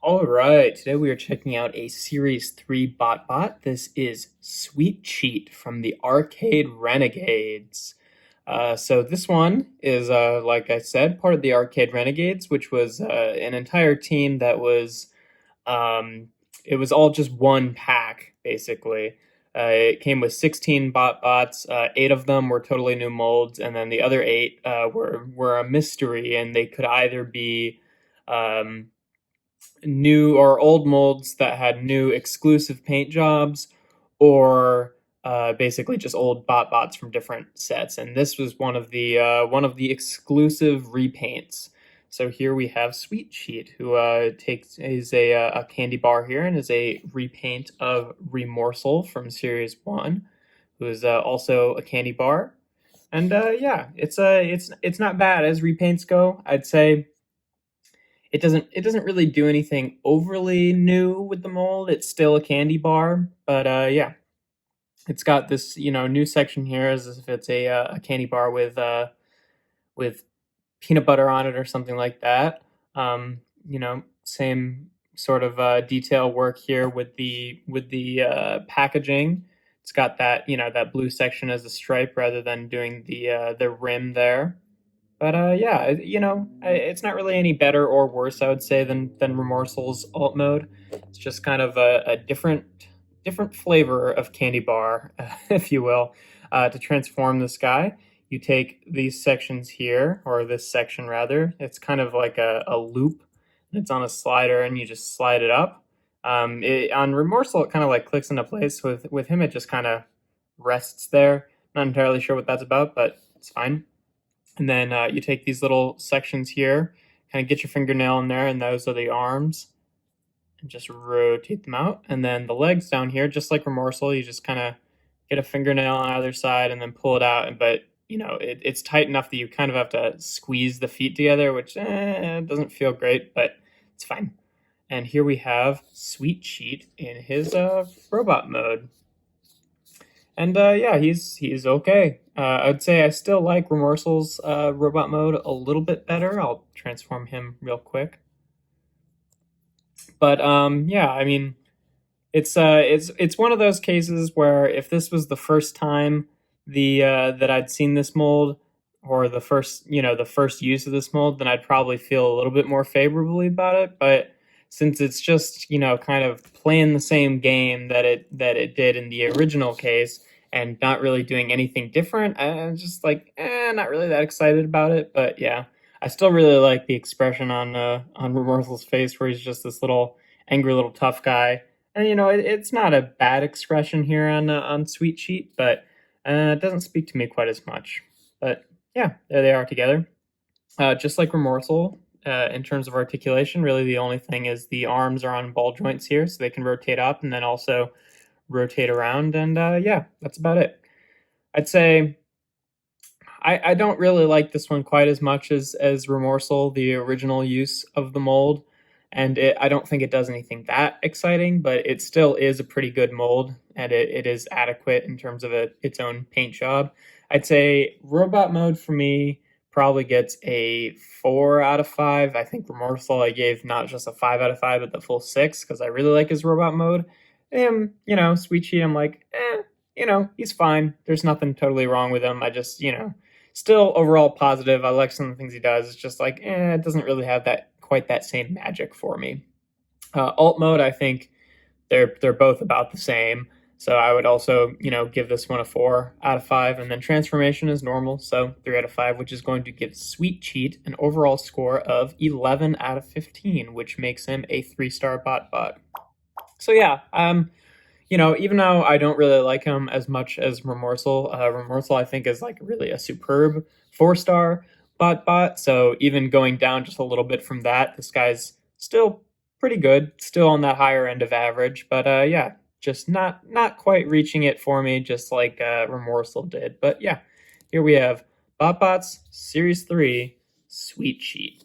All right, today we are checking out a Series 3 BotBot. This is Sweet Cheat from the Arcade Renegades. So this one is, like I said, part of the Arcade Renegades, which was an entire team that was, um, it was all just one pack, basically. It came with 16 BotBots. 8 of them were totally new molds, and then the other 8 were a mystery, and they could either be new or old molds that had new exclusive paint jobs, or basically just old BotBots from different sets. And this was one of the exclusive repaints. So here we have Sweet Cheat, who is a candy bar here and is a repaint of Remorsal from Series 1, who is also a candy bar. And yeah, it's not bad as repaints go. I'd say it doesn't really do anything overly new with the mold. It's still a candy bar, but yeah, it's got this new section here as if it's a candy bar with peanut butter on it or something like that. Same sort of detail work here with the packaging. It's got that blue section as a stripe rather than doing the rim there. But yeah, it's not really any better or worse, I would say, than Remorsel's alt mode. It's just kind of a different flavor of candy bar, if you will. To transform this guy, you take these sections here, or this section rather. It's kind of like a loop, and it's on a slider, and you just slide it up. On Remorsal, it kind of like clicks into place. With him, it just kind of rests there. Not entirely sure what that's about, but it's fine. And then you take these little sections here, kind of get your fingernail in there, and those are the arms. And just rotate them out. And then the legs down here, just like Remorsal, you just kind of get a fingernail on either side and then pull it out. But, it's tight enough that you kind of have to squeeze the feet together, which doesn't feel great, but it's fine. And here we have Sweet Cheat in his robot mode. And yeah, he's okay. I'd say I still like Remorsel's robot mode a little bit better. I'll transform him real quick. But yeah, I mean, it's one of those cases where if this was the first time that I'd seen this mold, or the first use of this mold, then I'd probably feel a little bit more favorably about it. But since it's just kind of playing the same game that it did in the original case and not really doing anything different, I'm just like not really that excited about it. But yeah, I still really like the expression on Remorsel's face, where he's just this little angry little tough guy. And it's not a bad expression here on Sweet Cheat, but it doesn't speak to me quite as much. But yeah, there they are together. Just like Remorsal, in terms of articulation, really the only thing is the arms are on ball joints here, so they can rotate up and then also rotate around. And yeah, that's about it. I'd say I don't really like this one quite as much as Remorsal, the original use of the mold. And I don't think it does anything that exciting, but it still is a pretty good mold, and it is adequate in terms of its own paint job. I'd say robot mode for me probably gets a 4 out of 5. I think Remorsal I gave not just a 5 out of 5, but the full 6, because I really like his robot mode. And, Sweet Cheat, I'm like, he's fine. There's nothing totally wrong with him. I just, still overall positive. I like some of the things he does. It's just like, it doesn't really have quite that same magic for me. Alt mode, I think they're both about the same. So I would also, give this one a 4 out of 5. And then transformation is normal, so 3 out of 5, which is going to give Sweet Cheat an overall score of 11 out of 15, which makes him a 3-star BotBot. So yeah, even though I don't really like him as much as Remorsal, Remorsal I think is like really a superb 4-star BotBot. So even going down just a little bit from that, this guy's still pretty good, still on that higher end of average. But yeah, just not quite reaching it for me, just like Remorsal did. But yeah, here we have BotBots Series 3 Sweet Cheat.